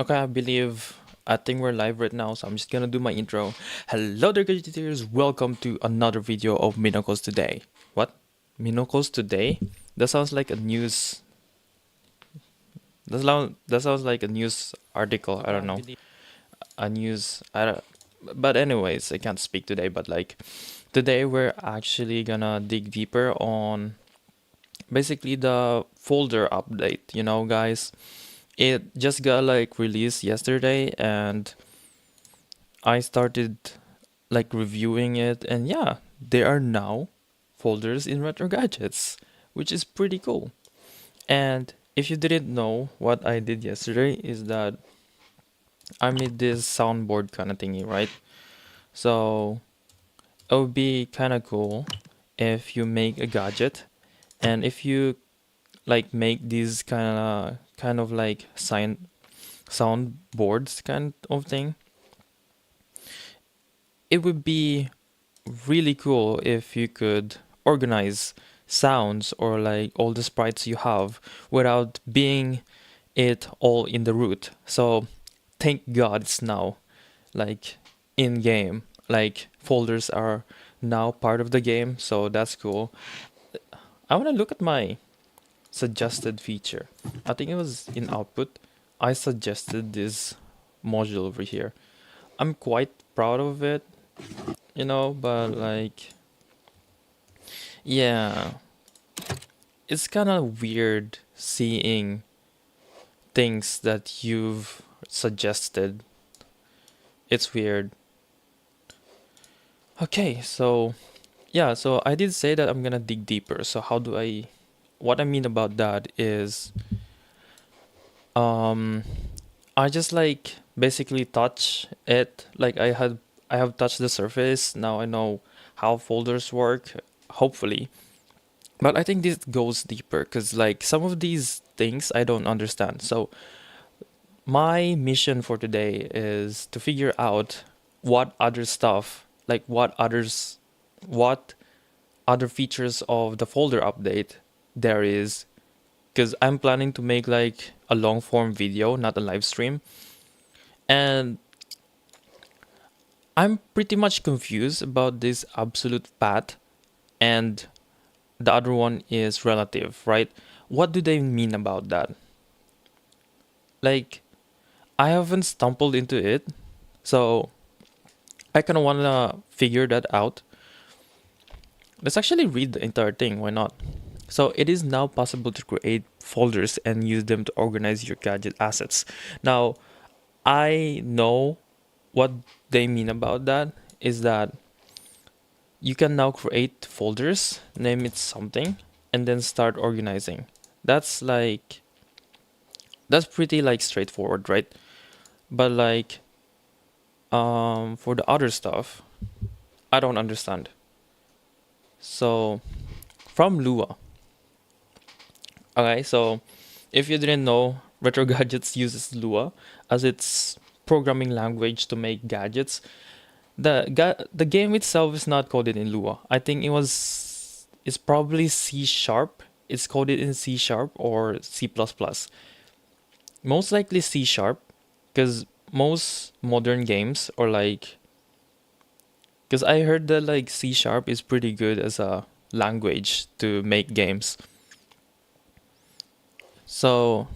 Okay, I think we're live right now, so I'm just gonna do my intro. Hello there, gadgeteers. Welcome to another video of Minocles Today. What? Minocles Today? That sounds like a news. That sounds like a news article. I don't know. A news. I don't. But anyways, I can't speak today. But like, today we're actually gonna dig deeper on basically the folder update. You know, guys, it just got like released yesterday, and I started like reviewing it, and yeah, there are now folders in Retrogadgets, which is pretty cool. And if you didn't know, what I did yesterday is that I made this soundboard kind of thingy, right? So it would be kind of cool if you make a gadget, and if you like make these kind of like sound boards kind of thing, it would be really cool if you could organize sounds or like all the sprites you have without being it all in the root. So thank God it's now like in game. Like folders are now part of the game, so that's cool. I want to look at my suggested feature. I think it was in output. I suggested this module over here. I'm quite proud of it, but like, yeah, it's kind of weird seeing things that you've suggested. It's weird. Okay, so yeah, so I did say that I'm gonna dig deeper. So what I mean about that is, um, I just like basically touch it. Like I have touched the surface. Now I know how folders work, hopefully. But I think this goes deeper because like some of these things I don't understand. So my mission for today is to figure out what other stuff, like what other features of the folder update there is, because I'm planning to make like a long form video, not a live stream. And I'm pretty much confused about this absolute path, and the other one is relative, right? What do they mean about that? Like, I haven't stumbled into it, so I kind of want to figure that out. Let's actually read the entire thing, why not? So it is now possible to create folders and use them to organize your gadget assets. Now, I know what they mean about that is that you can now create folders, name it something, and then start organizing. That's like that's pretty like straightforward, right? But like for the other stuff, I don't understand. So from Lua. Okay, so if you didn't know, Retrogadgets uses Lua as its programming language to make gadgets. The game itself is not coded in Lua. I think it's probably C sharp. It's coded in C sharp or C++. Most likely C sharp, because most modern games or like, because I heard that like C sharp is pretty good as a language to make games. So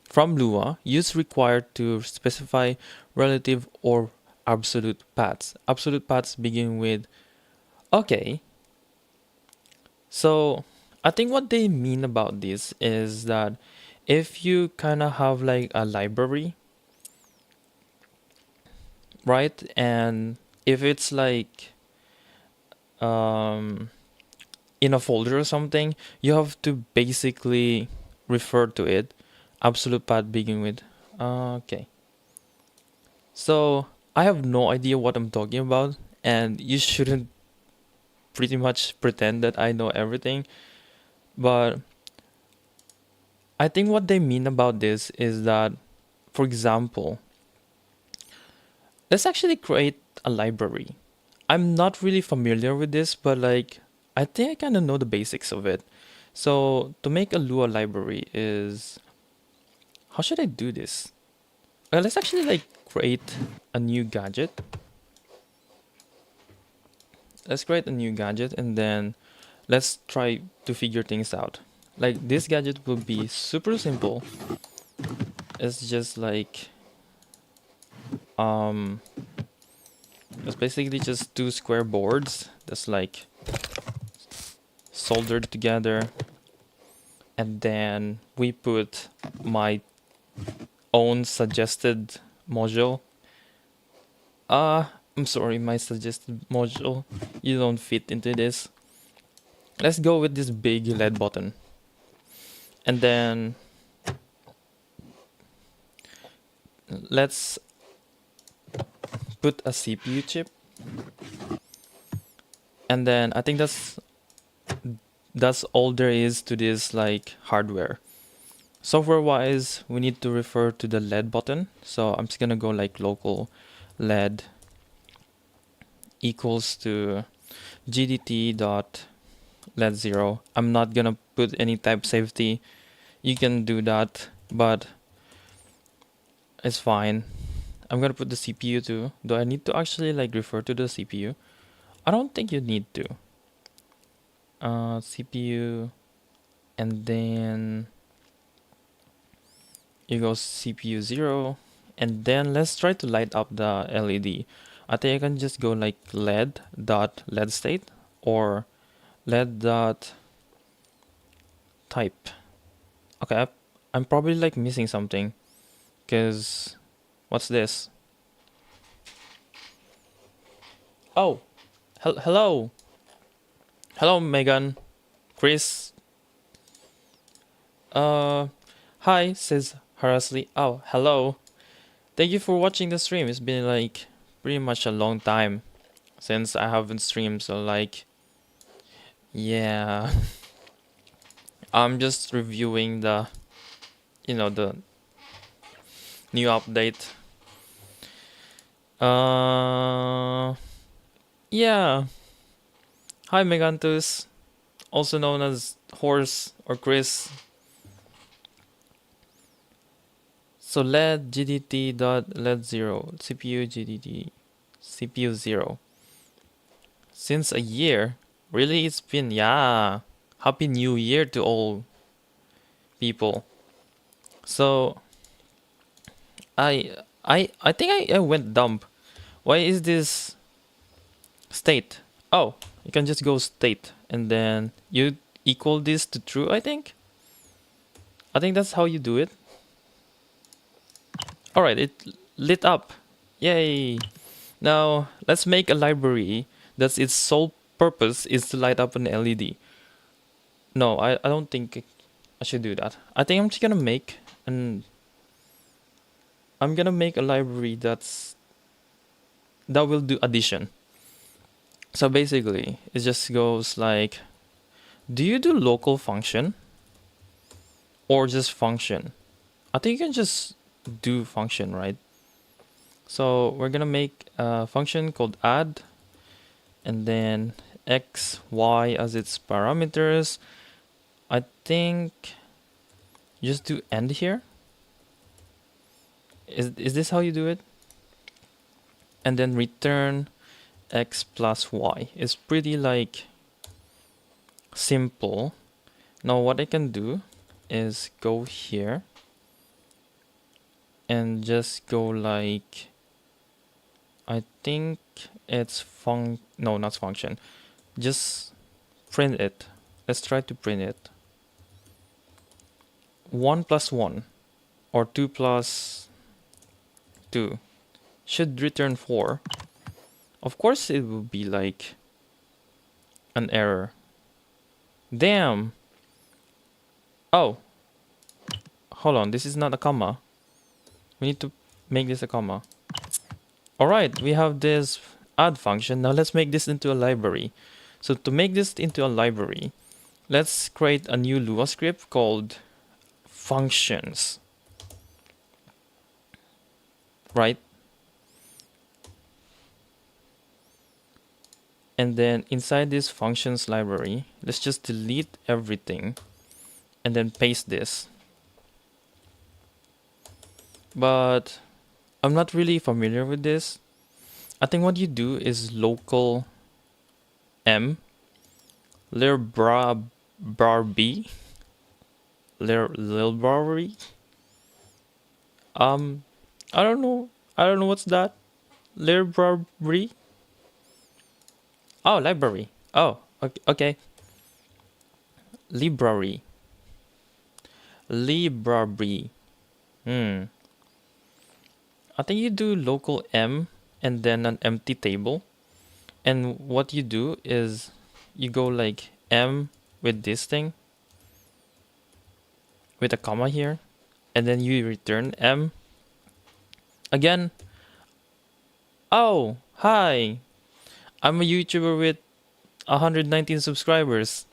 from Lua, use required to specify relative or absolute paths. Absolute paths begin with okay. So I think what they mean about this is that if you kind of have like a library, right? And if it's like um, in a folder or something, you have to basically refer to it. Absolute path begin with okay. So I have no idea what I'm talking about, and you shouldn't pretty much pretend that I know everything. But I think what they mean about this is that, for example, let's actually create a library. I'm not really familiar with this, but like I think I kind of know the basics of it. So to make a Lua library is how should I do this? Let's actually like create a new gadget. Let's create a new gadget and then let's try to figure things out. Like this gadget will be super simple. It's just like um it's basically just two square boards that's like soldered together, and then we put my own suggested module. I'm sorry, my suggested module. You don't fit into this. Let's go with this big LED button. And then let's put a CPU chip. And then I think that's all there is to this like hardware. Software wise, we need to refer to the LED button. So I'm just gonna go like local LED equals to gdt dot LED 0. I'm not gonna put any type safety. You can do that, but it's fine. I'm gonna put the CPU too. Do I need to actually like refer to the CPU? I don't think you need to. CPU, and then you go CPU 0, and then let's try to light up the LED. I think I can just go like LED dot LED state or LED dot type. Okay, I'm probably like missing something, because what's this? Oh, hello. Hello, Megan. Chris. Hi, says Harasley. Oh, hello. Thank you for watching the stream. It's been like pretty much a long time since I haven't streamed, so like, yeah. I'm just reviewing the, the new update. Yeah. Hi, Megantus, also known as Horse or Chris. So LED gdt dot LED 0 CPU gdt CPU 0. Since a year, really, it's been, yeah. Happy New Year to all people. So I think I went dumb. Why is this state? Oh, you can just go state and then you equal this to true, I think. I think that's how you do it. Alright, it lit up. Yay! Now let's make a library that's its sole purpose is to light up an LED. No, I don't think I should do that. I think I'm just gonna make a library that will do addition. So basically, it just goes like, do you do local function or just function? I think you can just do function, right? So we're gonna make a function called add, and then x, y as its parameters. I think just do end here. Is this how you do it? And then return x plus y. It's pretty like simple. Now what I can do is go here and just go like, I think it's no, not function. Just print it. Let's try to print it. 1 plus 1 or 2 plus 2 should return 4. Of course it will be like an error. Damn. Oh. Hold on, this is not a comma. We need to make this a comma. Alright, we have this add function. Now let's make this into a library. So to make this into a library, let's create a new Lua script called functions. Right? And then inside this functions library, let's just delete everything and then paste this. But I'm not really familiar with this. I think what you do is local m lir bra bar b lil barbary. Um, I don't know. I don't know what's that. Lir barbary. Oh, library. Oh, okay. Okay. Library. Library. Hmm. I think you do local m and then an empty table. And what you do is you go like m with this thing with a comma here, and then you return m again. Oh, hi. I'm a YouTuber with 119 subscribers.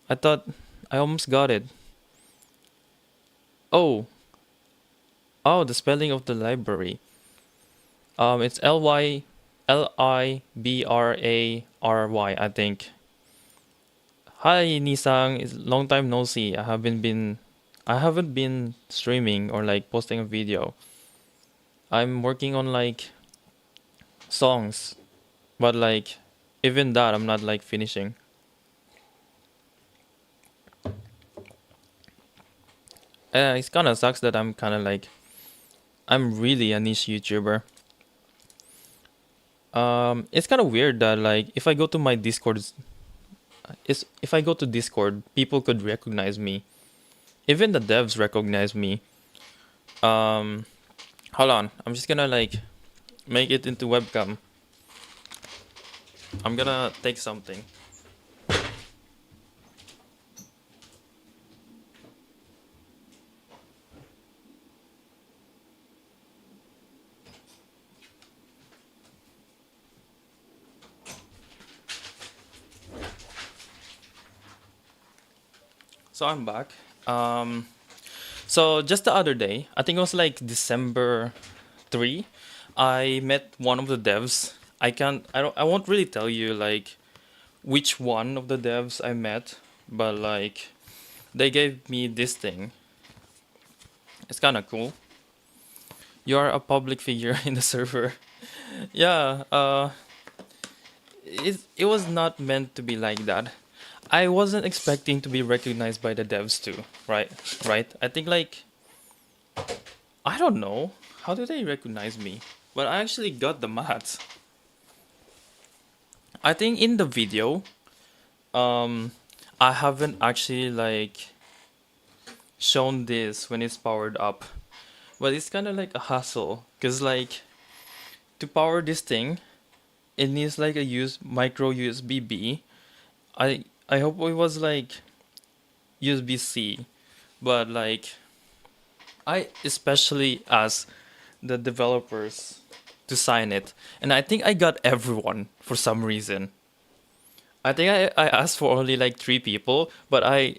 I thought I almost got it. Oh, oh, the spelling of the library. It's Library, I think. Hi, Nisang. It's long time no see. I haven't been streaming or like posting a video. I'm working on like songs, but like even that I'm not like finishing. It kind of sucks that I'm kind of like I'm really a niche YouTuber. It's kind of weird that like if I go to my Discord, if I go to Discord, people could recognize me. Even the devs recognize me. Um, Hold on. I'm just gonna like make it into webcam. I'm gonna take something. So I'm back. Um, so just the other day, I think it was like December 3, I met one of the devs. I won't really tell you like which one of the devs I met, but like they gave me this thing. It's kind of cool. You are a public figure in the server. Yeah, it was not meant to be like that. I wasn't expecting to be recognized by the devs too, right? Right? I think like I don't know. How do they recognize me? But I actually got the mats. I think in the video, um, I haven't actually like shown this when it's powered up. But it's kind of like a hassle. Cause like to power this thing, it needs like a micro USB B. I hope it was like USB C. But like I especially asked the developers to sign it. And I think I got everyone for some reason. I think I asked for only like 3 people, but I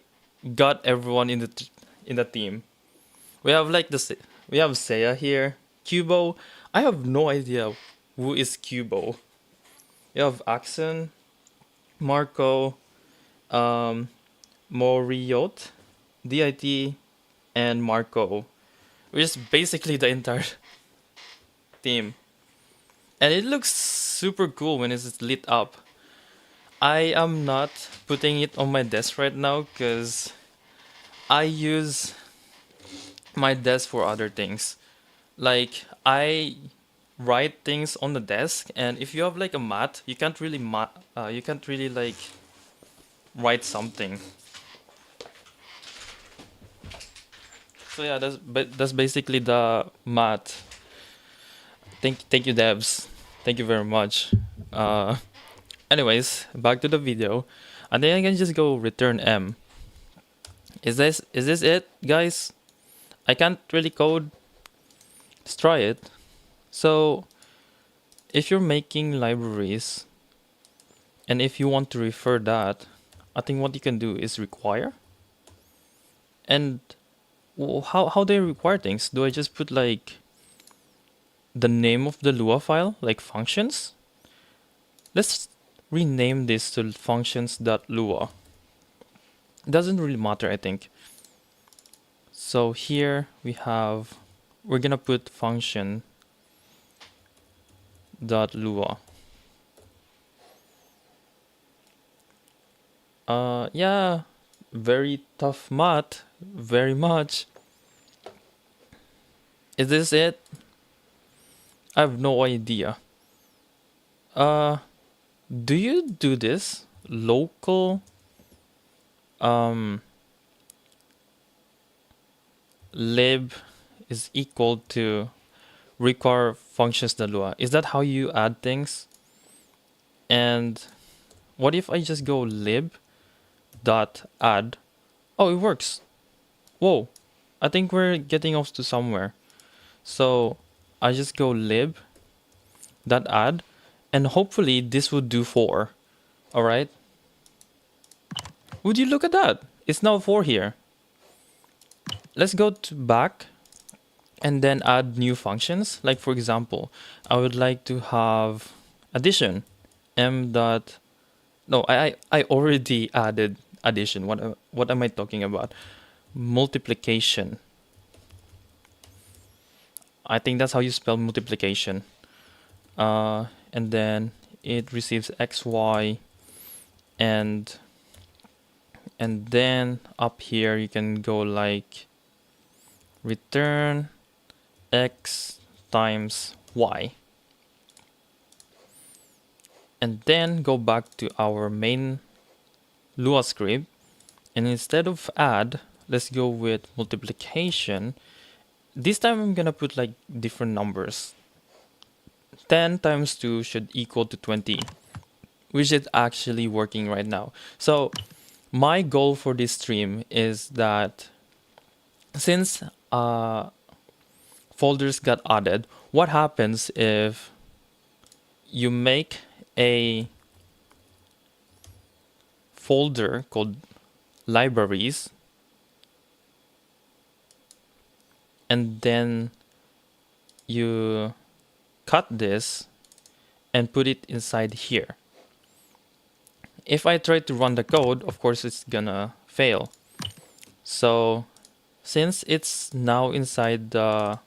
got everyone in the team. We have like we have Seya here, Cubo. I have no idea who is Cubo. You have Axon, Marco, um, Moriot, DIT, and Marco, which is basically the entire team. And it looks super cool when it's lit up. I am not putting it on my desk right now because I use my desk for other things. Like I write things on the desk, and if you have like a mat, you can't really like write something. So yeah, that's basically the mat. Thank you devs. Thank you very much. Uh, Anyways, back to the video. And then I can just go return M. Is this it, guys? I can't really code. Let's try it. So if you're making libraries and if you want to refer that, I think what you can do is require. And how do I require things? Do I just put like the name of the Lua file, like functions? Let's rename this to functions.lua. Doesn't really matter, I think. So here we're gonna put function dot lua. Yeah, very tough math, very much. Is this it? I have no idea. Uh, do you do this? Local um lib is equal to require functions Lua. Is that how you add things? And what if I just go lib dot add? Oh, it works. Whoa, I think we're getting off to somewhere. So I just go lib dot add, and hopefully this would do 4. All right. Would you look at that? It's now 4 here. Let's go to back and then add new functions. Like for example, I would like to have addition. M dot. No, I already added addition. What am I talking about? Multiplication. I think that's how you spell multiplication. And then it receives xy, and then up here you can go like return x times y, and then go back to our main Lua script, and instead of add, let's go with multiplication. This time I'm gonna put like different numbers. 10 times 2 should equal to 20, which is actually working right now. So my goal for this stream is that since folders got added, what happens if you make a folder called libraries, and then you cut this and put it inside here. If I try to run the code, of course it's gonna fail. So since it's now inside the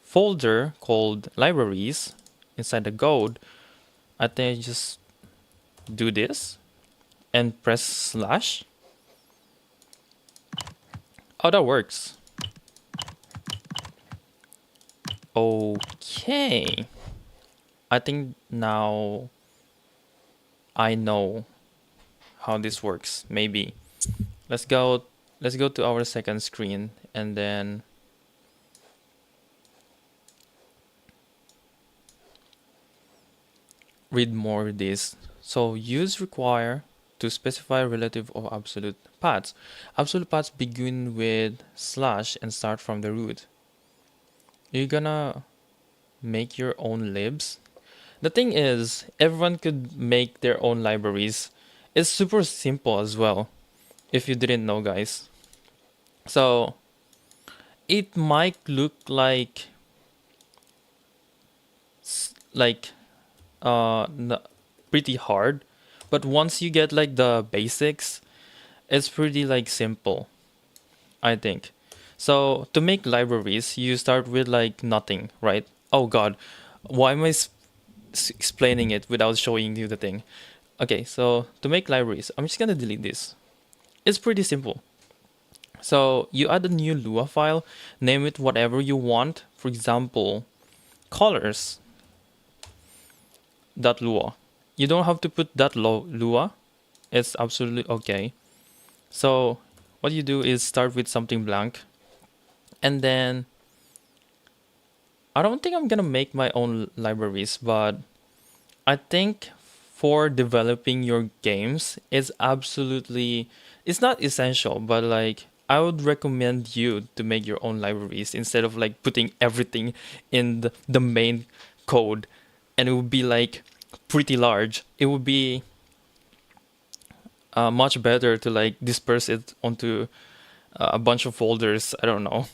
folder called libraries inside the code, I think I just do this and press slash. Oh, that works. Okay. I think now I know how this works. Maybe. Let's go to our second screen and then read more of this. So use require to specify relative or absolute paths. Absolute paths begin with slash and start from the root. You're gonna make your own libs. The thing is, everyone could make their own libraries. It's super simple as well, if you didn't know, guys. So it might look like pretty hard, but once you get like the basics, it's pretty like simple, I think. So to make libraries, you start with like nothing, right? Oh god, why am I explaining it without showing you the thing? Okay, so to make libraries, I'm just gonna delete this. It's pretty simple. So you add a new Lua file, name it whatever you want. For example, colors.lua. You don't have to put .lua. It's absolutely okay. So what you do is start with something blank, and then I don't think I'm gonna make my own libraries, but I think for developing your games, it's not essential, but like I would recommend you to make your own libraries instead of like putting everything in the main code, and it would be like pretty large. It would be much better to like disperse it onto a bunch of folders, I don't know,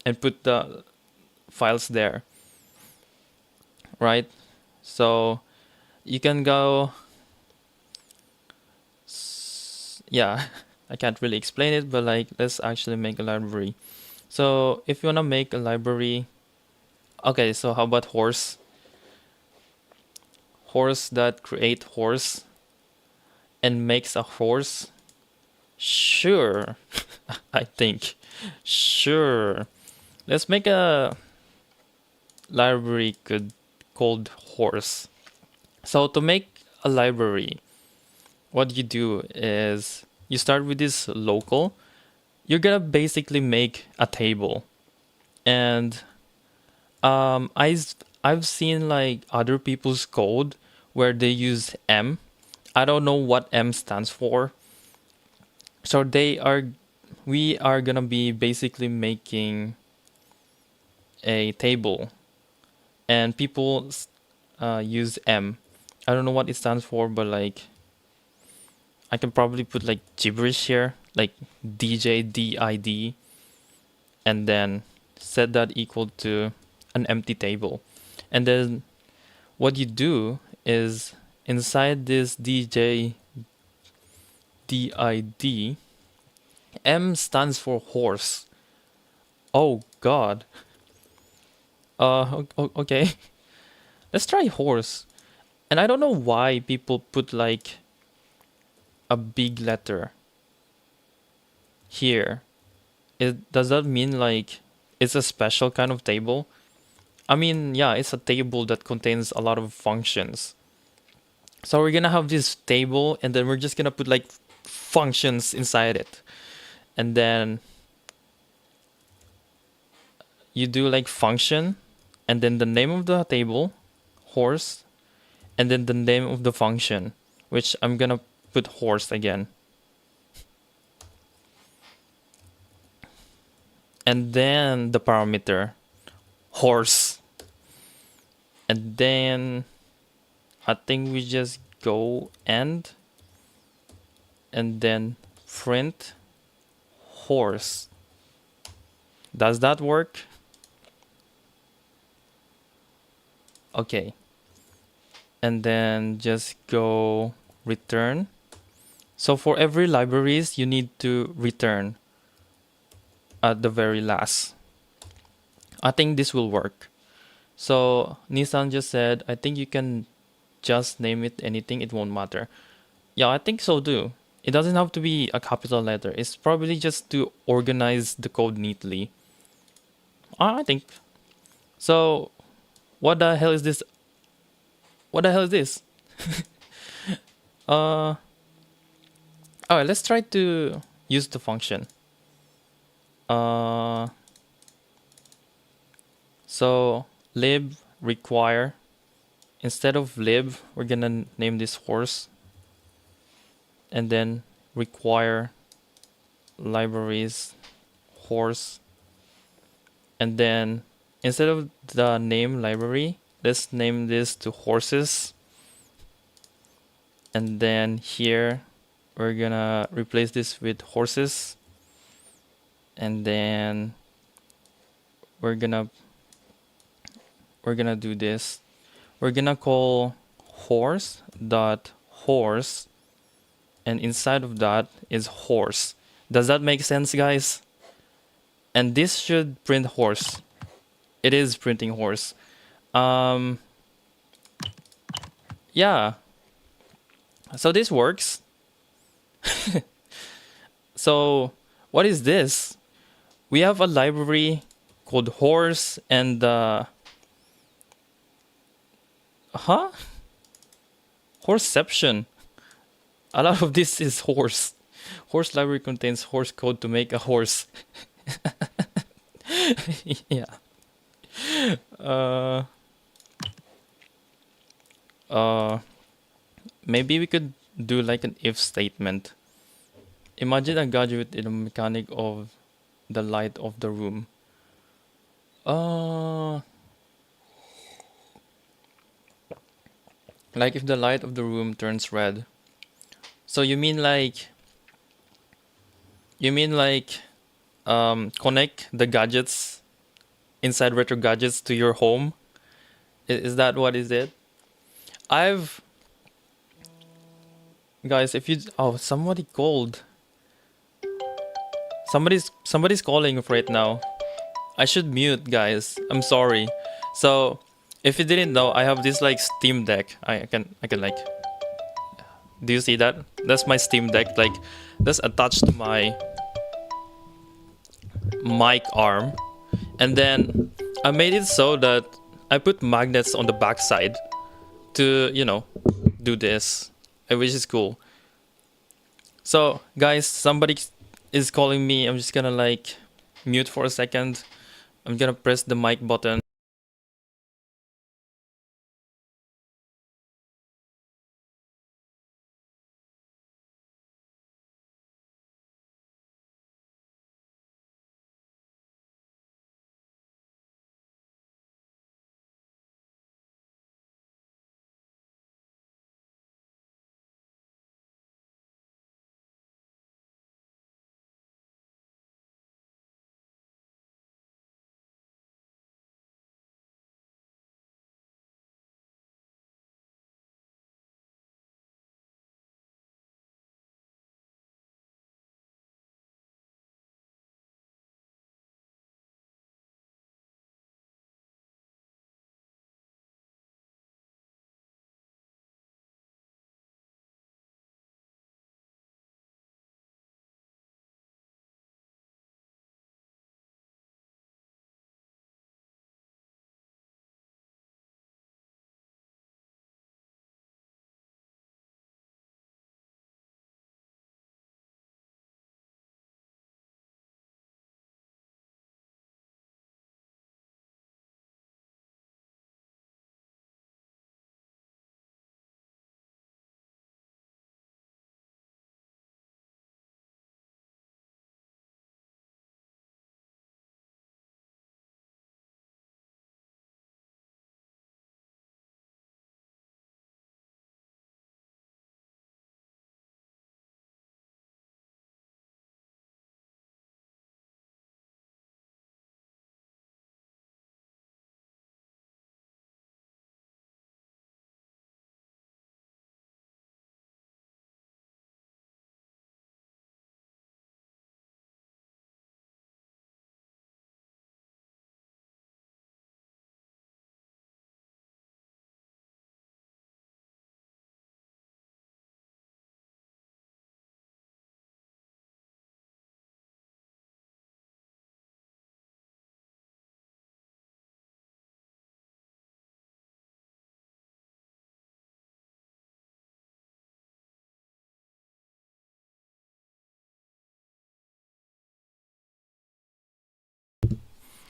and put the files there, right? So you can go, yeah, I can't really explain it, but like let's actually make a library. So if you want to make a library, okay, so how about horse? horse that create horse and makes a horse? Sure. I think. Sure. Let's make a library called horse. So to make a library, what you do is you start with this local. You're gonna basically make a table, and I've seen like other people's code where they use M. I don't know what M stands for. So we are gonna be basically making a table, and people use M. I don't know what it stands for, but like I can probably put like gibberish here, like DJDID, and then set that equal to an empty table. And then what you do is inside this DJDID, M stands for horse. Oh God. Okay. Let's try horse. And I don't know why people put like a big letter here. Does that mean like it's a special kind of table? I mean, yeah, it's a table that contains a lot of functions. So we're gonna have this table, and then we're just gonna put like functions inside it. And then you do like function, and then the name of the table, horse, and then the name of the function, which I'm gonna put horse again. And then the parameter, horse. And then I think we just go and then print horse. Does that work? Okay. And then just go return. So for every libraries, you need to return at the very last. I think this will work. So Nissan just said, I think you can just name it anything, it won't matter. Yeah, I think so too. It doesn't have to be a capital letter. It's probably just to organize the code neatly. I think. So what the hell is this? What the hell is this? Alright, let's try to use the function. So lib require, instead of lib, we're gonna name this horse, and then require libraries horse, and then instead of the name library, let's name this to horses, and then here we're gonna replace this with horses, and then we're gonna do this. We're gonna call horse dot horse, and inside of that is horse. Does that make sense, guys? And this should print horse. It is printing horse. Yeah. So this works. So what is this? We have a library called horse, and horseception. A lot of this is horse. Horse library contains horse code to make a horse. Yeah. Maybe we could do like an if statement. Imagine a gadget in a mechanic of the light of the room. Like if the light of the room turns red. So you mean like connect the gadgets inside Retrogadgets to your home? Is that what is it? Guys, if you somebody called. Somebody's calling right now. I should mute, guys. I'm sorry. So If you didn't know, I have this like Steam Deck. I can like. Do you see that? That's my Steam Deck. Like, that's attached to my mic arm, and then I made it so that I put magnets on the backside to do this, which is cool. So guys, somebody is calling me. I'm just gonna like mute for a second. I'm gonna press the mic button.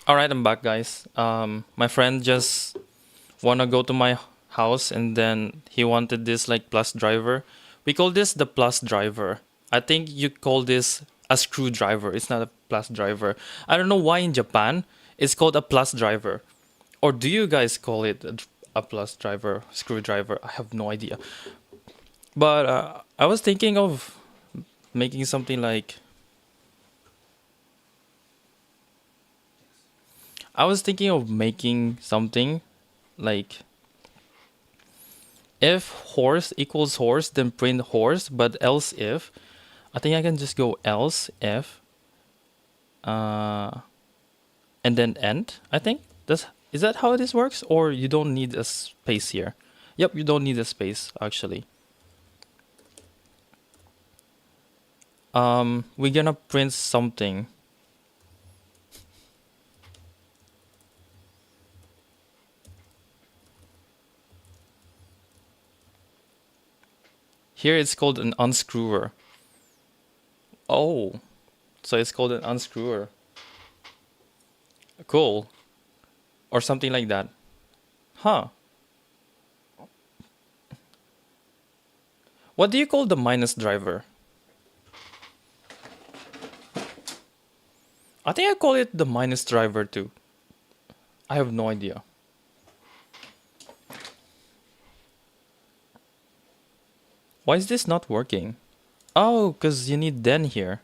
All right, I'm back, guys. My friend just wanna go to my house, and then he wanted this like plus driver. We call this the plus driver. I think you call this a screwdriver. It's not a plus driver. I don't know why in Japan it's called a plus driver. Or do you guys call it a plus driver, screwdriver? I have no idea. But I was thinking of making something like. I was thinking of making something like if horse equals horse, then print horse. But else if, I think I can just go else if, uh, and then end. I think that's is that how this works, or you don't need a space here? Yep, you don't need a space actually. We're gonna print something. Here it's called an unscrewer. Oh, so it's called an unscrewer. Cool. Or something like that. Huh. What do you call the minus driver? I think I call it the minus driver too. I have no idea. Why is this not working? Oh, because you need then here.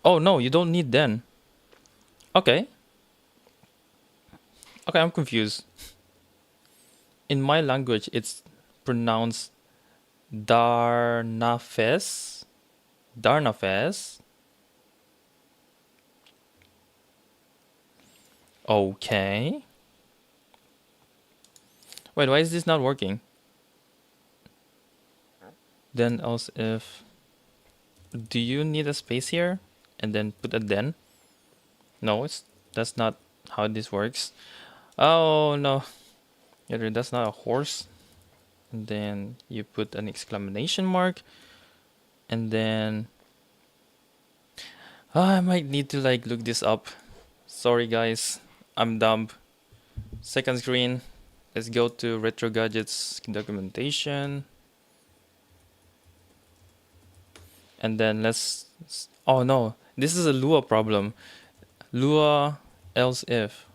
Oh no, you don't need then. Okay. Okay, I'm confused. In my language, it's pronounced Darnafes. Darnafes. Okay. Wait, why is this not working? Then else if... Do you need a space here? And then put a then? No, that's not how this works. Oh no. Yeah, that's not a horse. And then you put an exclamation mark. And then... I might need to like look this up. Sorry guys, I'm dumb. Second screen. Let's go to Retrogadgets documentation. And then let's... Oh no, this is a Lua problem. Lua else if.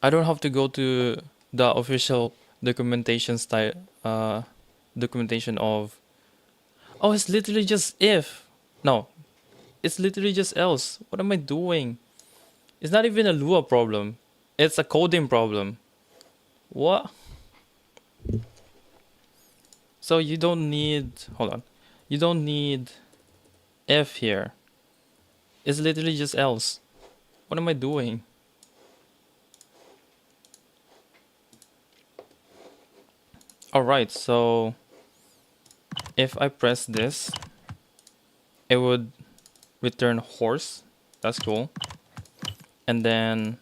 I don't have to go to the official documentation style documentation of... Oh, it's literally just if. No, it's literally just else. What am I doing? It's not even a Lua problem. It's a coding problem. What? So you don't need... Hold on. You don't need if here. It's literally just else. What am I doing? Alright, so if I press this, it would return horse. That's cool. And then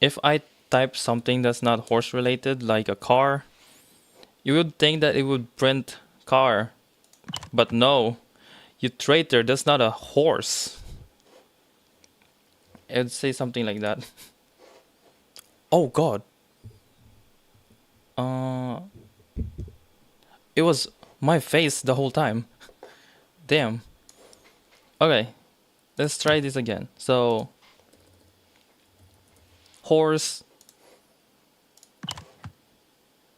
if I type something that's not horse related, like a car, you would think that it would print car. But no, you traitor, that's not a horse. It would say something like that. Oh god. It was my face the whole time. Damn. Okay, let's try this again. So, horse.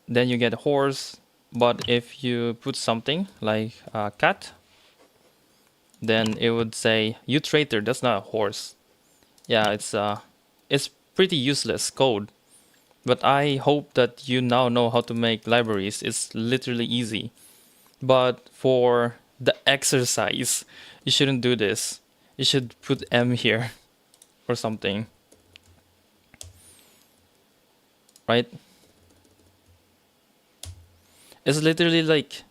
Then you get horse. But if you put something like cat, then it would say, you traitor, that's not a horse. Yeah, it's pretty useless code. But I hope that you now know how to make libraries. It's literally easy. But for the exercise, you shouldn't do this. You should put M here or something. Right? It's literally like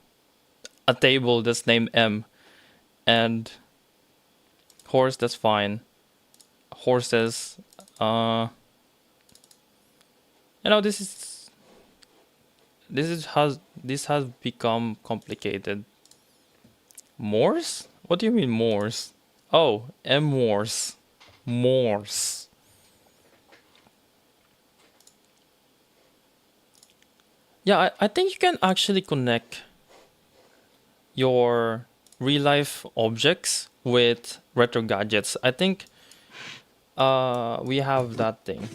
a table that's named M. And horse, that's fine. Horses, you know, this has become complicated. Morse? What do you mean Morse? Oh, M Morse. Morse. Yeah, I think you can actually connect your real life objects with Retrogadgets. I think we have that thing,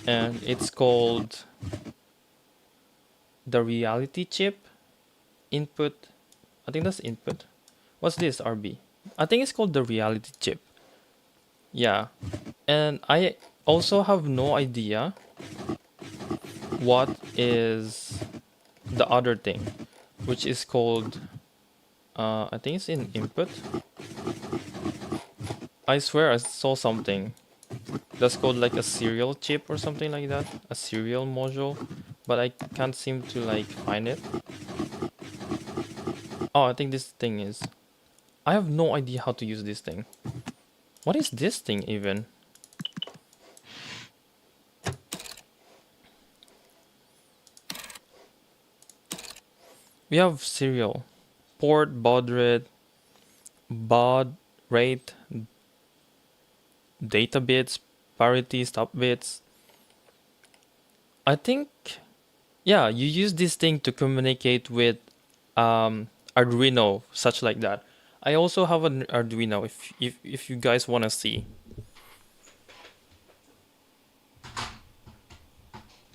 and it's called the reality chip input. I think that's input. What's this, RB? I think it's called the reality chip. Yeah, and I also have no idea what is the other thing, which is called I think it's in input. I swear I saw something that's called like a serial chip or something like that, a serial module, but I can't seem to like find it. Oh, I think this thing is... I have no idea how to use this thing. What is this thing even? We have serial, port, baud rate, data bits, parity, stop bits. I think, yeah, you use this thing to communicate with Arduino, such like that. I also have an Arduino if you guys want to see.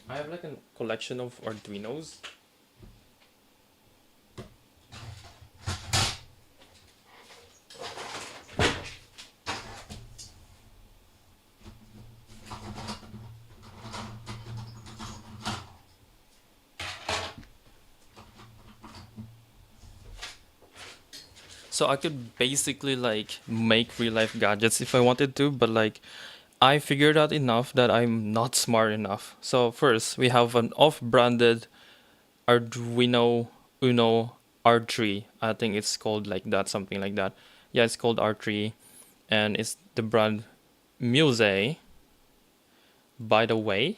I have like a collection of Arduinos. So I could basically like make real life gadgets if I wanted to, but like I figured out enough that I'm not smart enough. So first, we have an off-branded Arduino Uno R3. I think it's called like that, something like that. Yeah, it's called R3, and it's the brand Muse. By the way,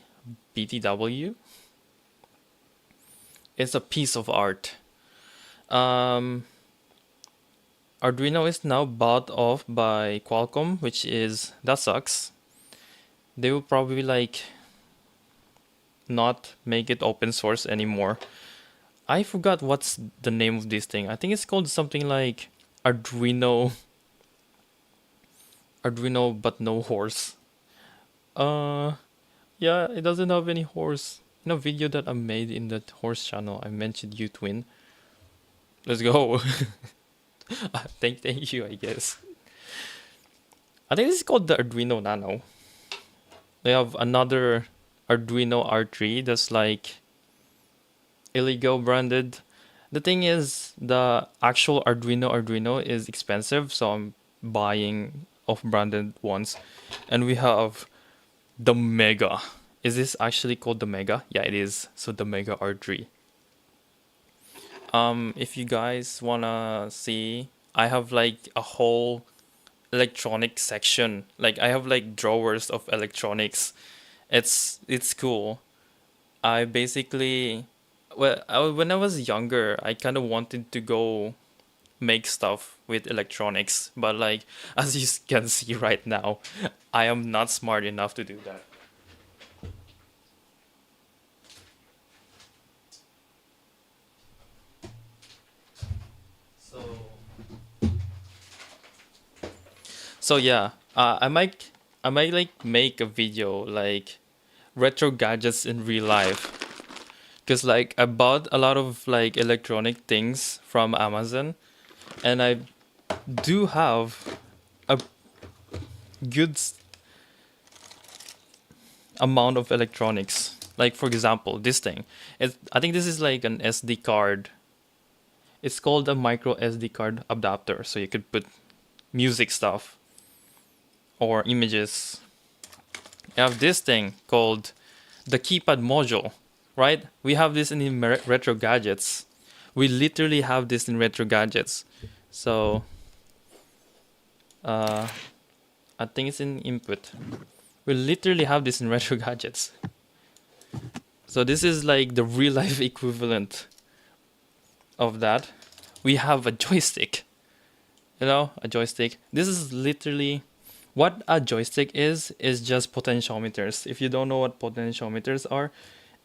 BTW. It's a piece of art. Um, Arduino is now bought off by Qualcomm, which is that sucks. They will probably like not make it open source anymore. I forgot what's the name of this thing. I think it's called something like Arduino but no horse. Uh yeah, it doesn't have any horse. In a video that I made in the horse channel, I mentioned you twin. Let's go. Thank you, I guess. I think this is called the Arduino Nano. They have another Arduino R3 that's like illegal branded. The thing is, the actual Arduino is expensive, so I'm buying off-branded ones. And we have the Mega. Is this actually called the Mega? Yeah, it is. So the Mega R3. If you guys wanna see, I have like a whole electronic section. Like I have like drawers of electronics. It's cool. I basically, when I was younger, I kind of wanted to go make stuff with electronics, but like as you can see right now, I am not smart enough to do that. So, so yeah, I might like make a video like retro gadgets in real life, because like I bought a lot of like electronic things from Amazon, and I do have a good amount of electronics. Like for example, this thing. I think this is like an SD card. It's called a micro SD card adapter, so you could put music stuff or images. You have this thing called the keypad module, right? We have this in Retrogadgets. We literally have this in Retrogadgets. So I think it's in input. We literally have this in Retrogadgets. So this is like the real life equivalent of that. We have a joystick. A joystick. This is literally what a joystick is just potentiometers. If you don't know what potentiometers are,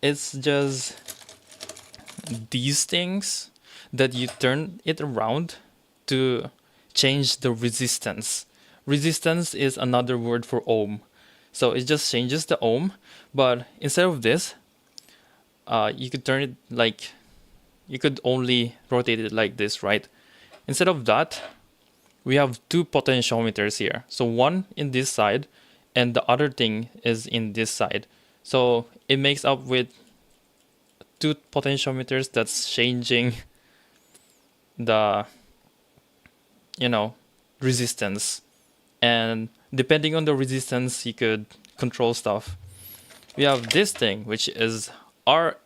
it's just these things that you turn it around to change the resistance. Resistance is another word for ohm. So it just changes the ohm, but instead of this, you could turn it like, you could only rotate it like this, right? Instead of that, we have two potentiometers here. So one in this side and the other thing is in this side. So it makes up with two potentiometers that's changing the, resistance. And depending on the resistance, you could control stuff. We have this thing, which is RFID,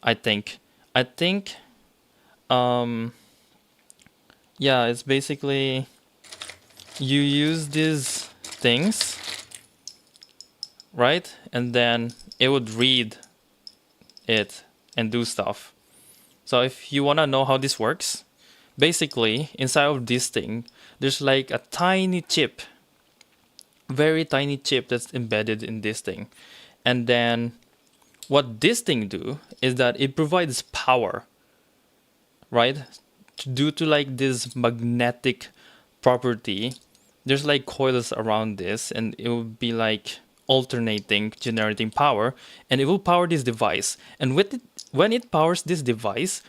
I think. Yeah, it's basically you use these things, right? And then it would read it and do stuff. So if you want to know how this works, basically inside of this thing, there's like a tiny chip, very tiny chip that's embedded in this thing. And then what this thing do is that it provides power, right? Due to like this magnetic property, there's like coils around this, and it will be like alternating, generating power, and it will power this device. And when it powers this device,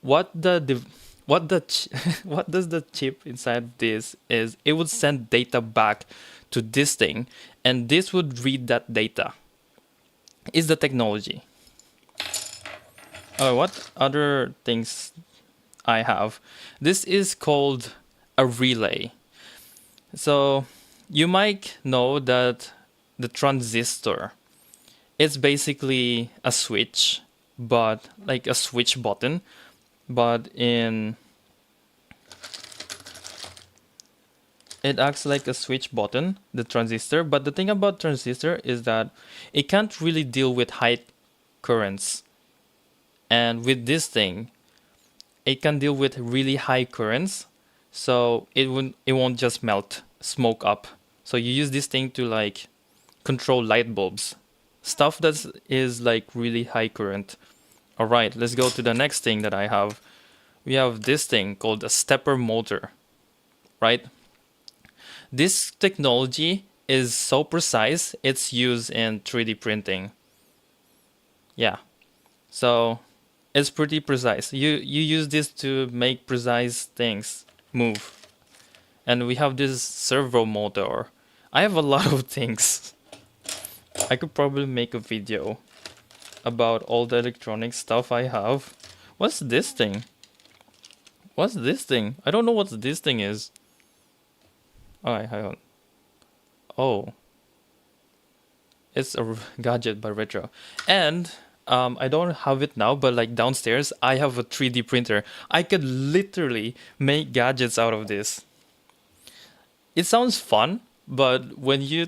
what what does the chip inside this is, it would send data back to this thing, and this would read that data. Is the technology. What other things I have? This is called a relay. So you might know that the transistor, it's basically a switch, but like a switch button, but in it acts like a switch button, the transistor. But the thing about transistor is that it can't really deal with high currents. And with this thing, it can deal with really high currents, so it won't just melt, smoke up. So you use this thing to like control light bulbs, stuff that is like really high current. All right, let's go to the next thing that I have. We have this thing called a stepper motor, right? This technology is so precise, it's used in 3D printing. Yeah, so it's pretty precise. You use this to make precise things move. And we have this servo motor. I have a lot of things. I could probably make a video about all the electronic stuff I have. What's this thing? What's this thing? I don't know what this thing is. Alright, hang on. Oh. It's a gadget by Retro. And I don't have it now, but like downstairs, I have a 3D printer. I could literally make gadgets out of this. It sounds fun, but when you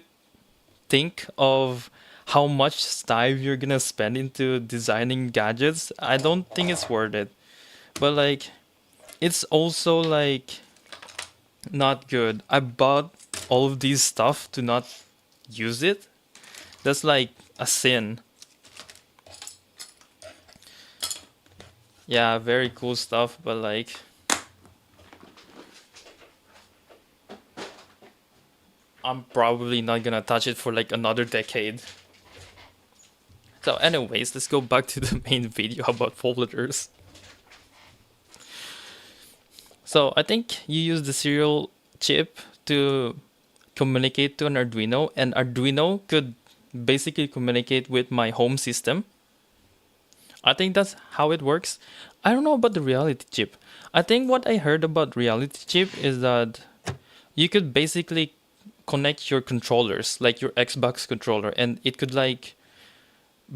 think of how much time you're gonna spend into designing gadgets, I don't think it's worth it. But like, it's also like not good. I bought all of these stuff to not use it. That's like a sin. Yeah, very cool stuff, but like, I'm probably not gonna touch it for like another decade. So anyways, let's go back to the main video about folders. So I think you use the serial chip to communicate to an Arduino, and Arduino could basically communicate with my home system. I think that's how it works. I don't know about the reality chip. I think what I heard about reality chip is that you could basically connect your controllers, like your Xbox controller, and it could like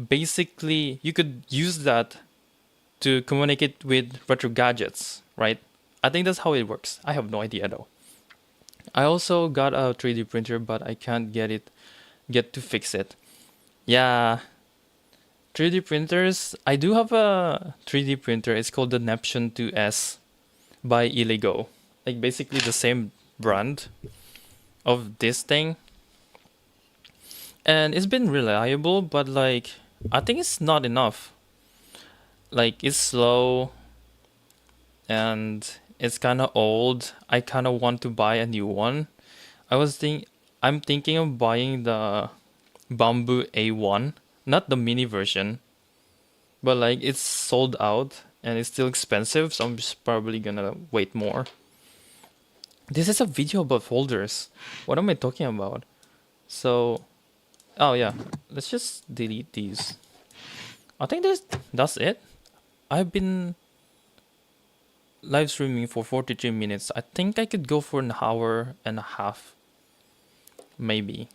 basically you could use that to communicate with Retrogadgets, right? I think that's how it works. I have no idea though. I also got a 3D printer, but I can't get to fix it. Yeah, 3D printers. I do have a 3D printer. It's called the Neptune 2S by Iligo. Like basically the same brand of this thing. And it's been reliable, but like I think it's not enough. Like it's slow and it's kind of old. I kind of want to buy a new one. I'm thinking of buying the Bamboo A1, not the mini version, but like it's sold out and it's still expensive, so I'm just probably gonna wait more. This is a video about folders. What am I talking about? So, oh yeah, let's just delete these. I think that's it. I've been live streaming for 43 minutes. I think I could go for an hour and a half, maybe.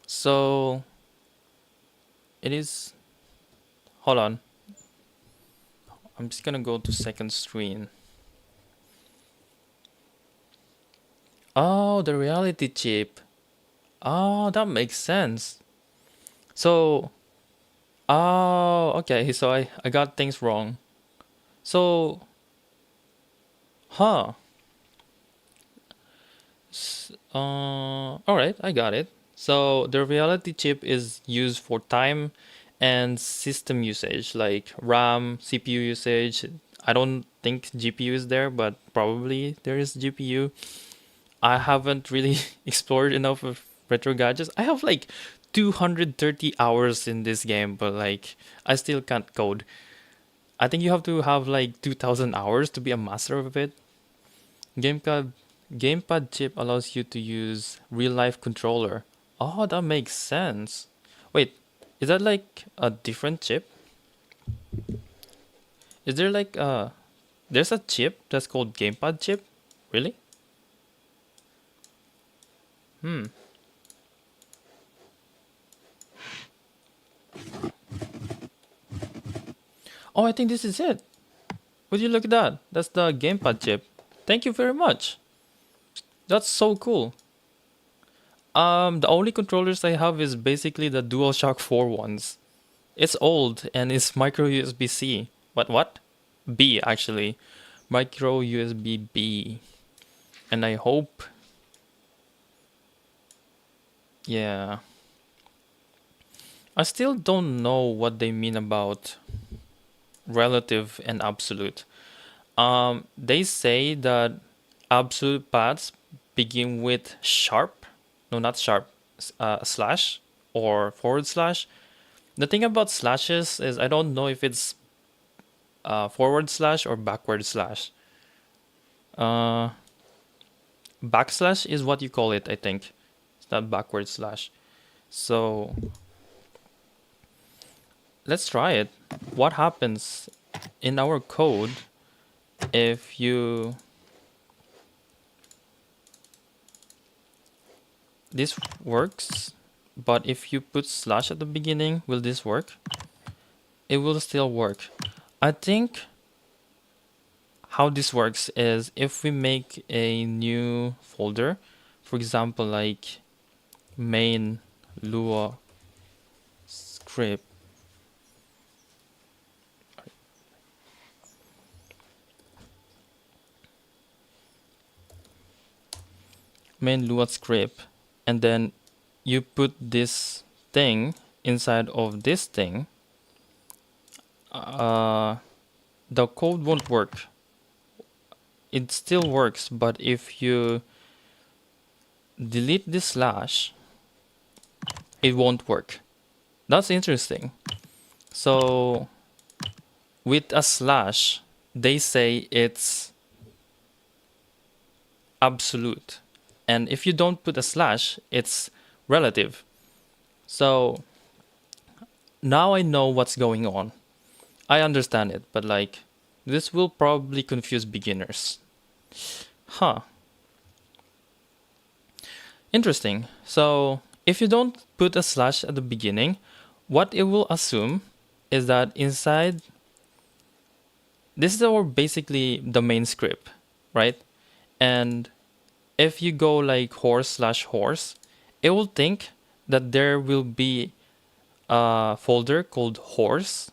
So, it is. Hold on. I'm just gonna go to second screen. Oh, the reality chip. Oh, that makes sense. So, oh, okay. So I got things wrong. So, huh. All right, I got it. So the reality chip is used for time and system usage, like RAM, CPU usage. I don't think GPU is there, but probably there is GPU. I haven't really explored enough of Retrogadgets. I have like 230 hours in this game, but like I still can't code. I think you have to have like 2000 hours to be a master of it. Gamepad Gamepad chip allows you to use real life controller. Oh, that makes sense. Wait, is that like a different chip? Is there like there's a chip that's called gamepad chip? Really? Oh, I think this is it. Would you look at that? That's the gamepad chip. Thank you very much. That's so cool. The only controllers I have is basically the DualShock 4 ones. It's old and it's micro USB-C. What? B actually. Micro USB B. And I hope, yeah. I still don't know what they mean about relative and absolute. They say that absolute paths begin with sharp, no, not sharp, slash or forward slash. The thing about slashes is I don't know if it's forward slash or backward slash. Backslash is what you call it, I think. It's not backward slash. So let's try it. What happens in our code if you... This works, but if you put slash at the beginning, will this work? It will still work. I think how this works is if we make a new folder, for example, like main Lua script. Main Lua script, and then you put this thing inside of this thing, the code won't work. It still works, but if you delete this slash, it won't work. That's interesting. So with a slash, they say it's absolute. And if you don't put a slash, it's relative. So now I know what's going on. I understand it, but like, this will probably confuse beginners. Huh. Interesting. So if you don't put a slash at the beginning, what it will assume is that inside, this is our basically the main script, right? And if you go like horse slash horse, it will think that there will be a folder called horse,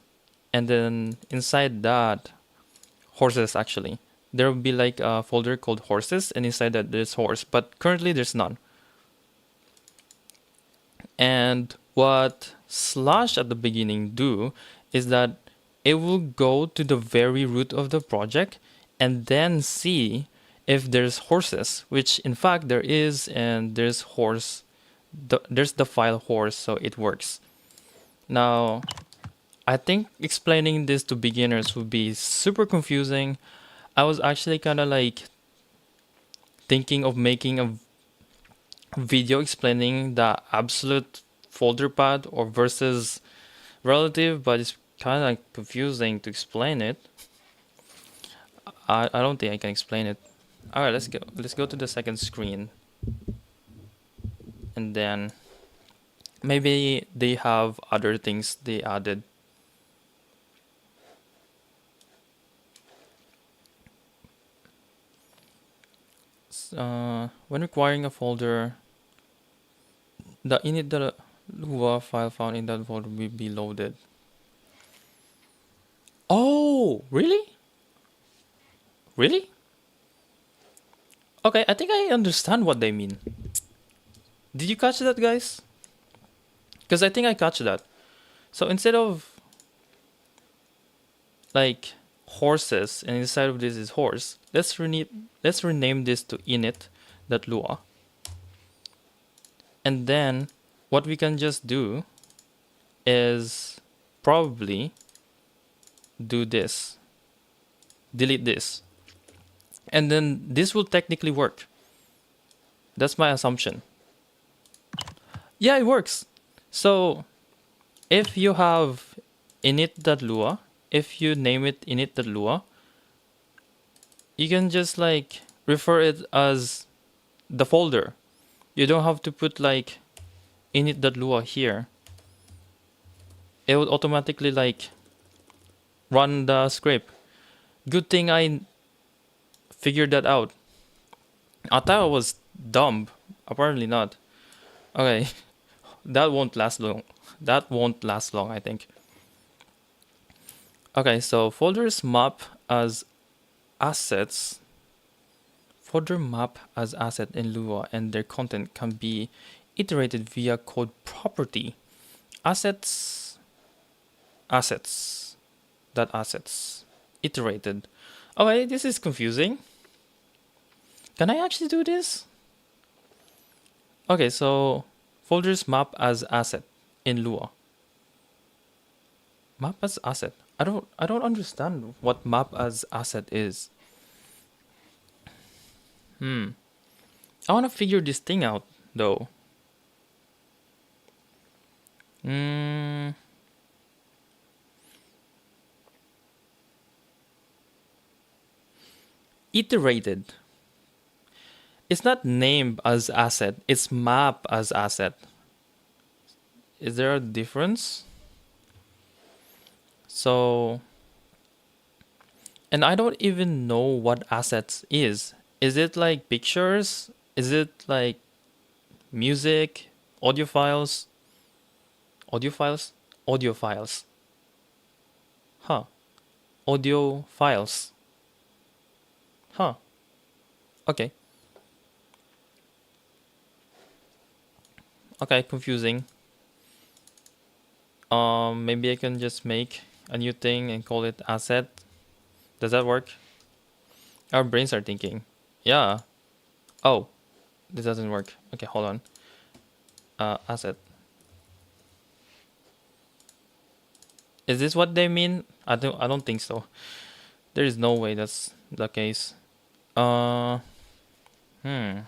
and then inside that, horses actually, there will be like a folder called horses, and inside that there's horse, but currently there's none. And what slash at the beginning do is that it will go to the very root of the project and then see if there's horses, which in fact there is, and there's horse, there's the file horse, so it works. Now, I think explaining this to beginners would be super confusing. I was actually kind of like thinking of making a video explaining the absolute folder path or versus relative, but it's kind of like confusing to explain it. I don't think I can explain it. All right, let's go to the second screen, and then maybe they have other things they added. When requiring a folder, the init Lua file found in that folder will be loaded. Oh, really? Really? Okay, I think I understand what they mean. Did you catch that, guys? Because I think I catch that. So instead of like horses, and inside of this is horse, let's rename this to init.lua. And then what we can just do is probably do this. Delete this. And then this will technically work. That's my assumption. Yeah, it works. So if you have init.lua, if you name it init.lua, you can just like refer it as the folder. You don't have to put like init.lua here. It would automatically like run the script. Good thing I figured that out. I thought I was dumb. Apparently not. Okay, that won't last long. That won't last long, I think. Okay, so folders map as assets. Folder map as asset in Lua and their content can be iterated via code property. Assets, assets, dot assets, iterated. Okay, this is confusing. Can I actually do this? Okay, so folders map as asset in Lua. Map as asset. I don't understand what map as asset is. I want to figure this thing out though. Mm, iterated. It's not named as asset, it's map as asset. Is there a difference? So, and I don't even know what assets is. Is it like pictures? Is it like music, audio files, audio files, audio files? Huh. Audio files. Huh. Okay. Okay, confusing. Maybe I can just make a new thing and call it asset. Does that work? Our brains are thinking. Yeah. Oh, this doesn't work. Okay, hold on. Asset. Is this what they mean? I don't think so. There is no way that's the case. Uh hmm.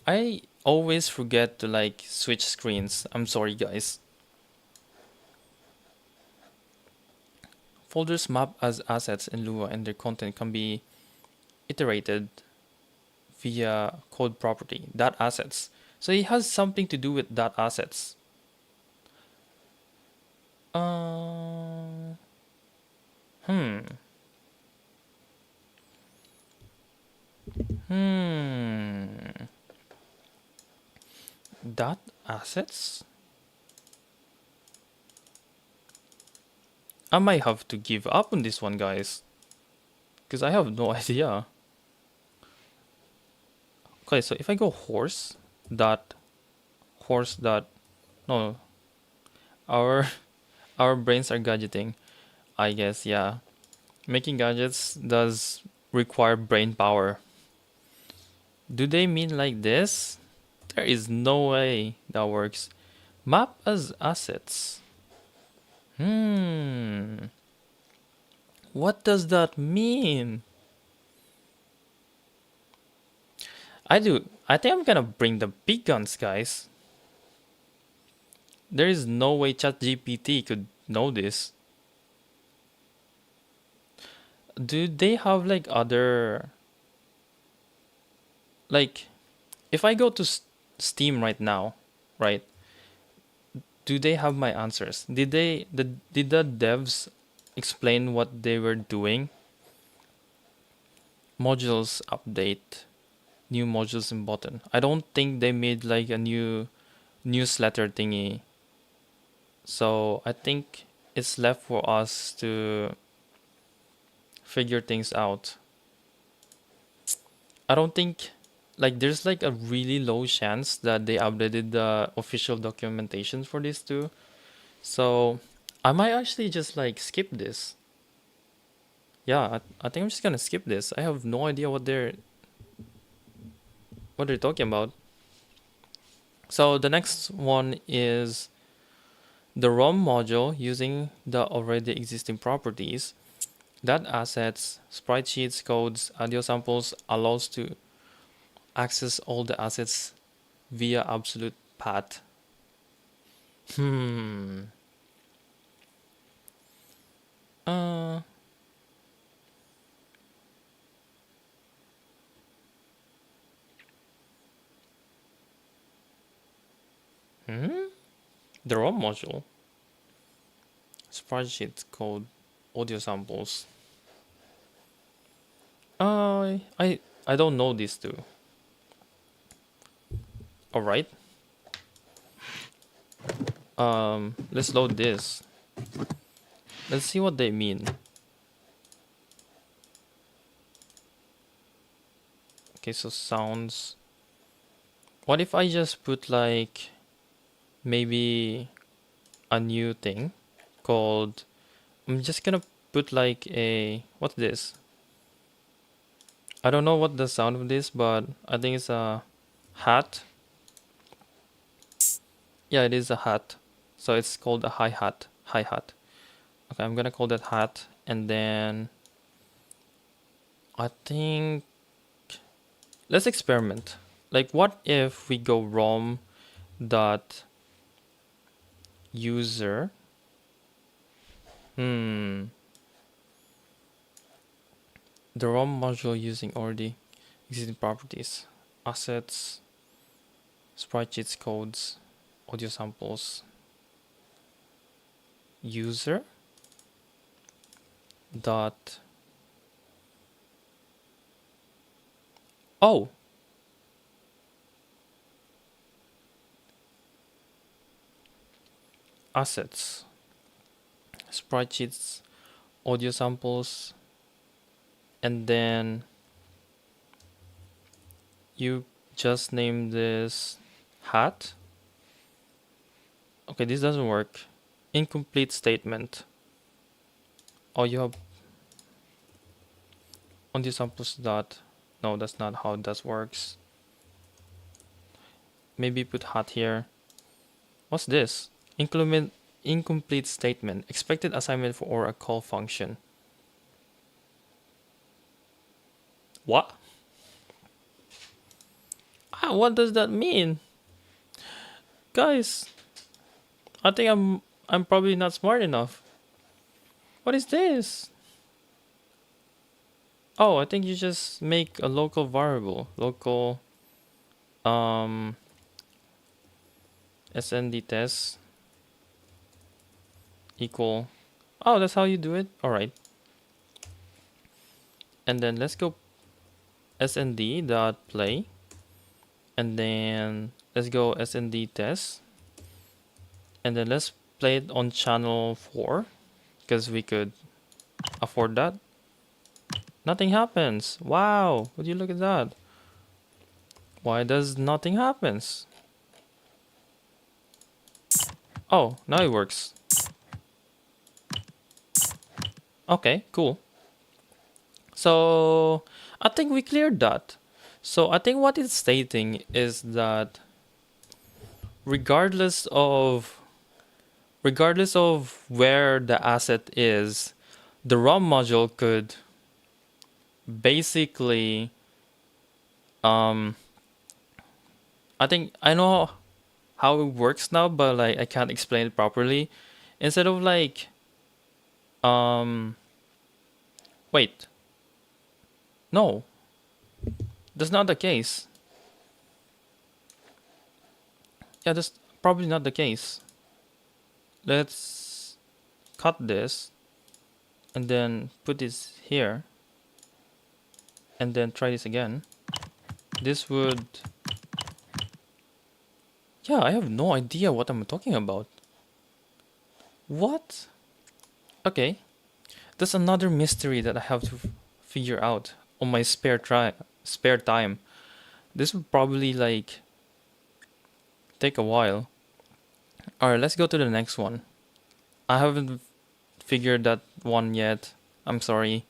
I always forget to like switch screens. I'm sorry guys. Folders map as assets in Lua and their content can be iterated via code property dot assets. So it has something to do with dot assets. Uh hmm. Hmm. Dot assets? I might have to give up on this one, guys. Because I have no idea. Okay, so if I go horse dot, no, our our brains are gadgeting. I guess, yeah. Making gadgets does require brain power. Do they mean like this? There is no way that works. Map as assets. Hmm. What does that mean? I think I'm gonna bring the big guns, guys. There is no way ChatGPT could know this. Do they have like other, like, if I go to Steam right now, right? Do they have my answers? Did the devs explain what they were doing? Modules update, new modules in button. I don't think they made like a new newsletter thingy. So I think it's left for us to figure things out. I don't think, like, there's like a really low chance that they updated the official documentation for this too. So I might actually just like skip this. Yeah, I think I'm just gonna skip this. I have no idea what they're talking about. So the next one is the ROM module using the already existing properties. That assets, sprite sheets, codes, audio samples allows to access all the assets via absolute path. Hmm. Uh The ROM module. Spreadsheet code audio samples. I don't know these two. Alright. Let's load this. Let's see what they mean. Okay, so sounds. What if I just put like maybe a new thing called. I'm just gonna put like a. What's this? I don't know what the sound of this, but I think it's a hat. Yeah, it is a hat. So it's called a hi-hat. Hi-hat. Okay, I'm gonna call that hat, and then I think let's experiment. Like, what if we go rom dot user? The ROM module using already existing properties, assets, sprite sheets, codes, audio samples, user dot. Oh, assets, sprite sheets, audio samples, and then you just name this hat. Okay, this doesn't work. Incomplete statement. Oh, you have audio samples dot. No, that's not how that works. Maybe put hat here. What's this? Incomplete statement. Expected assignment for or a call function. What? What does that mean? Guys, I think I'm probably not smart enough. What is this? Oh, I think you just make a local variable. Local snd test equal. Oh, that's how you do it? Alright. And then let's go snd dot play. And then let's go snd test. And then let's play it on channel 4 because we could afford that. Nothing happens. Wow, would you look at that? Why does nothing happens? Oh, now it works. Okay, cool. So I think we cleared that. So I think what it's stating is that regardless of where the asset is, the ROM module could basically I think I know how it works now, but like I can't explain it properly. Instead of like wait. No. That's not the case. Yeah, that's probably not the case. Let's cut this and then put this here and then try this again. This would. Yeah, I have no idea what I'm talking about. What? Okay. That's another mystery that I have to figure out on my spare time. This would probably like take a while. Alright, let's go to the next one. I haven't figured that one yet. I'm sorry.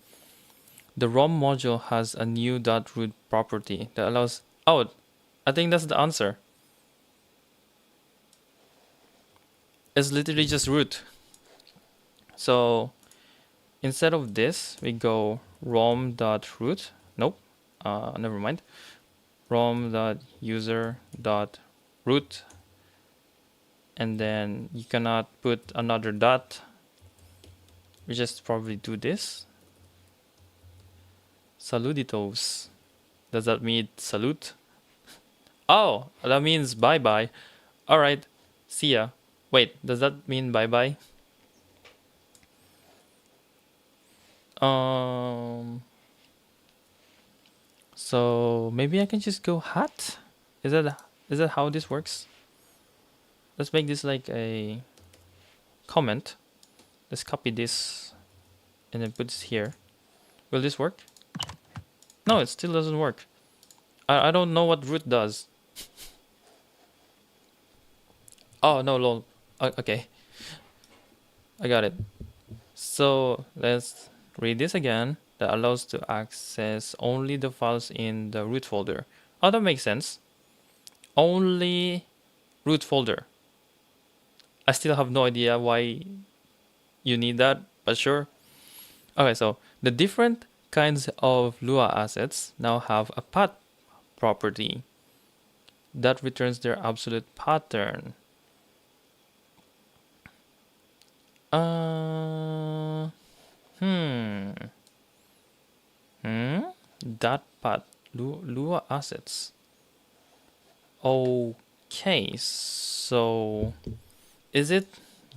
The ROM module has a new .root property that allows. Oh, I think that's the answer. It's literally just root. So instead of this, we go rom.root. Nope. Never mind. rom.user.root. And then you cannot put another dot. We just probably do this. Saluditos. Does that mean salute? Oh, that means bye bye. Alright. See ya. Wait, does that mean bye-bye? Um, so maybe I can just go hat? Is that how this works? Let's make this like a comment. Let's copy this and then put this here. Will this work? No, it still doesn't work. I don't know what root does. Oh, no, lol. Okay, I got it. So let's read this again. That allows to access only the files in the root folder. Oh, that makes sense. Only root folder. I still have no idea why you need that, but sure. Okay, so the different kinds of Lua assets now have a path property that returns their absolute pattern. Uh, hmm. That path. Lua assets. Okay, so is it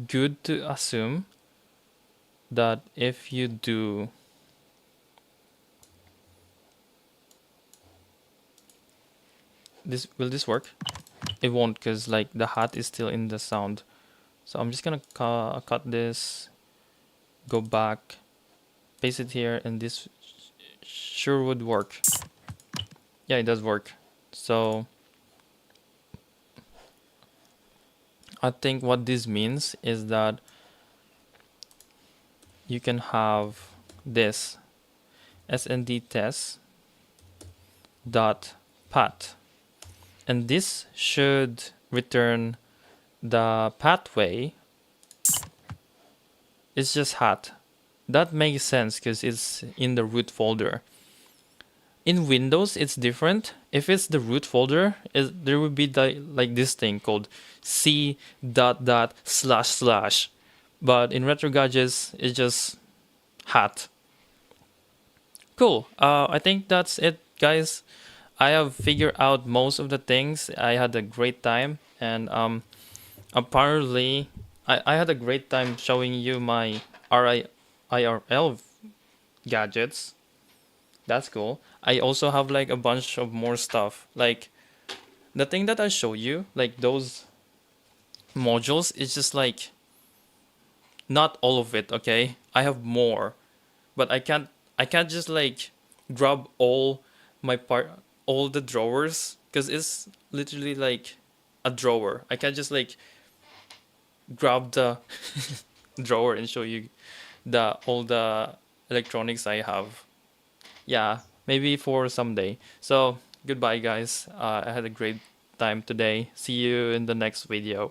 good to assume that if you do this, will this work? It won't, because like the hat is still in the sound. So I'm just gonna cut this, go back, paste it here, and this sure would work. Yeah, it does work. So I think what this means is that you can have this snd test dot path, and this should return the pathway. It's just hat. That makes sense because it's in the root folder. In Windows, it's different. If it's the root folder, there would be like this thing called c dot dot slash slash. But in Retrogadgets, it's just hat. Cool. I think that's it, guys. I have figured out most of the things. I had a great time, and apparently, I had a great time showing you my IRL gadgets. That's cool. I also have like a bunch of more stuff. Like the thing that I show you, like those modules, is just like not all of it, okay? I have more, but I can't just like grab all the drawers, because it's literally like a drawer. I can't just like grab the drawer and show you the all the electronics I have. Yeah, maybe for someday. So goodbye, guys. I had a great time today. See you in the next video.